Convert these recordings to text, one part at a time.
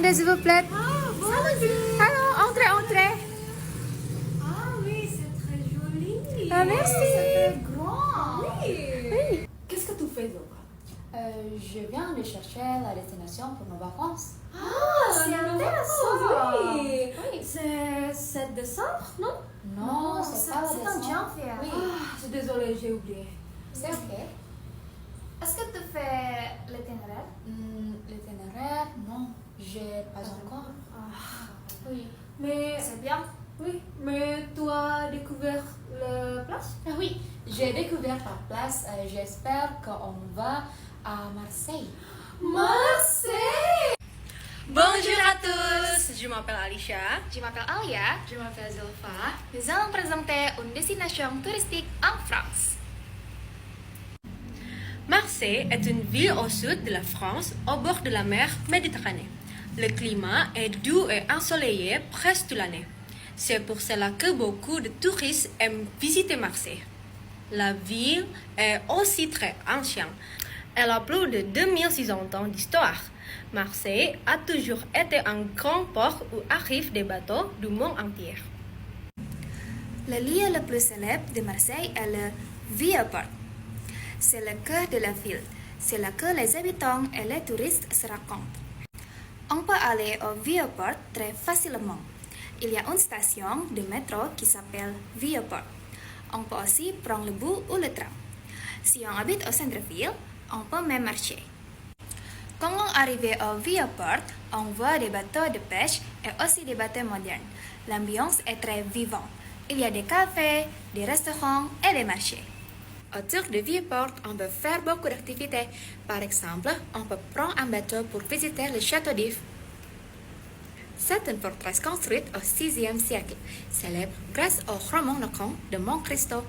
Attendez, s'il vous plaît. Ah, bonjour. Alors, entrez, entrez. Ah oui, c'est très joli. Ah, merci. C'est très grand. Oui. Qu'est-ce que tu fais, Zora? Je viens de chercher la destination pour nos vacances. Ah, c'est intéressant. Oui. Oui. C'est 7 décembre, non? Non, c'est pas c'est en décembre. janvier. Oui, Ah, je suis désolée, j'ai oublié. c'est ok. Est-ce que tu fais l'itinéraire? L'itinéraire, non, j'ai pas encore. Ah, Oui. mais, C'est bien. oui, mais tu as découvert la place? Ah oui, j'ai découvert la place. J'espère qu'on va à Marseille. Marseille! Bonjour à tous, je m'appelle Alicia. Je m'appelle Alia. Je m'appelle Zilfa. Nous allons présenter une destination touristique en France. Marseille est une ville au sud de la France, au bord de la mer Méditerranée. Le climat est doux et ensoleillé presque toute l'année. C'est pour cela que beaucoup de touristes aiment visiter Marseille. La ville est aussi très ancienne. Elle a plus de 2600 ans d'histoire. Marseille a toujours été un grand port où arrivent des bateaux du monde entier. Le lieu le plus célèbre de Marseille est le Vieux-Port. C'est le cœur de la ville. C'est là que les habitants et les touristes se rencontrent. On peut aller au Vieux-Port très facilement. Il y a une station de métro qui s'appelle Vieux-Port. On peut aussi prendre le bus ou le tram. Si on habite au centre-ville, on peut même marcher. Quand on arrive au Vieux-Port, on voit des bateaux de pêche et aussi des bateaux modernes. L'ambiance est très vivante. Il y a des cafés, des restaurants et des marchés. Autour de Vieux-Port, on peut faire beaucoup d'activités. Par exemple, on peut prendre un bateau pour visiter le château d'If. C'est une forteresse construite au VIe siècle, célèbre grâce au roman Le Comte de Monte Cristo.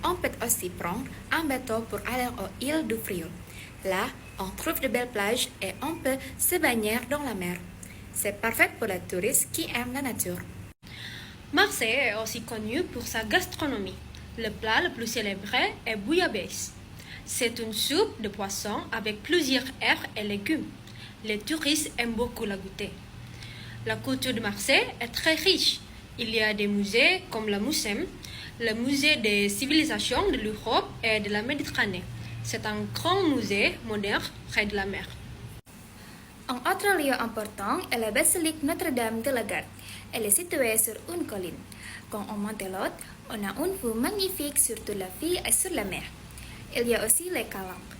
On peut aussi prendre un bateau pour aller aux îles du Frioul. Là, on trouve de belles plages et on peut se baigner dans la mer. C'est parfait pour les touristes qui aiment la nature. Marseille est aussi connue pour sa gastronomie. Le plat le plus célébré est bouillabaisse. C'est une soupe de poisson avec plusieurs herbes et légumes. Les touristes aiment beaucoup la goûter. La culture de Marseille est très riche. Il y a des musées comme le MUSEM, le musée des civilisations de l'Europe et de la Méditerranée. C'est un grand musée moderne près de la mer. Un autre lieu important est la basilique Notre-Dame de la Garde. Elle est située sur une colline. Quand on monte l'autre, on a une vue magnifique sur toute la ville et sur la mer. Il y a aussi les Calanques,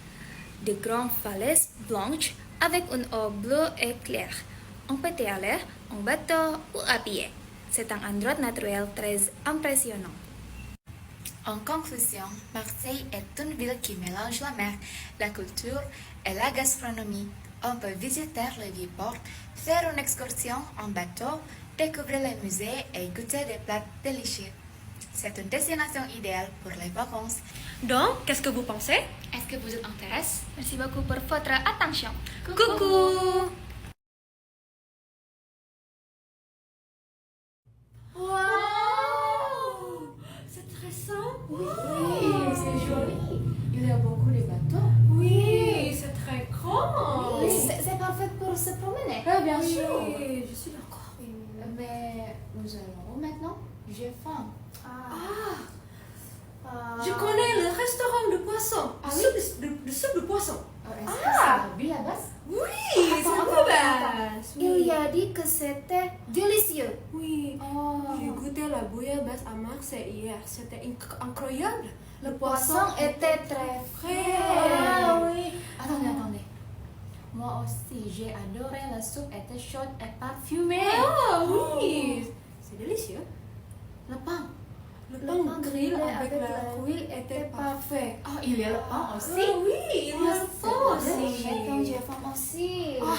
de grandes falaises blanches avec une eau bleue et claire. On peut y aller en bateau ou à pied. C'est un endroit naturel très impressionnant. En conclusion, Marseille est une ville qui mélange la mer, la culture et la gastronomie. On peut visiter le Vieux-Port, faire une excursion en bateau, découvrir les musées et goûter des plats délicieux. C'est une destination idéale pour les vacances. Donc, qu'est-ce que vous pensez? Est-ce que vous êtes intéressé? Merci beaucoup pour votre attention. Coucou! Wow! C'est très simple. Oui, c'est joli. Il y a beaucoup de bateaux. Oui, c'est très grand. Oui, C'est parfait pour se promener. Oui, bien sûr. Oui, je suis d'accord. Mais nous allons où maintenant? J'ai faim. Je connais le restaurant de poisson. Ah De soupe de poisson. Est-ce que c'est la bouillabaisse? Oui, c'est Attends, beau, basse. Il y a dit que c'était délicieux. Oui. Oh. J'ai goûté la bouillabaisse à Marseille hier. C'était incroyable. Le poisson était très frais. Ah oui. Attendez. Moi aussi, j'ai adoré la soupe était chaude et parfumée. Ah oui. C'est délicieux. Le pain. Le Le pain pain grillé grillé avec avec la la huile était parfait. Oh, il y a le pain aussi. Ah oui, il y a le pain aussi. J'ai faim aussi. Ah,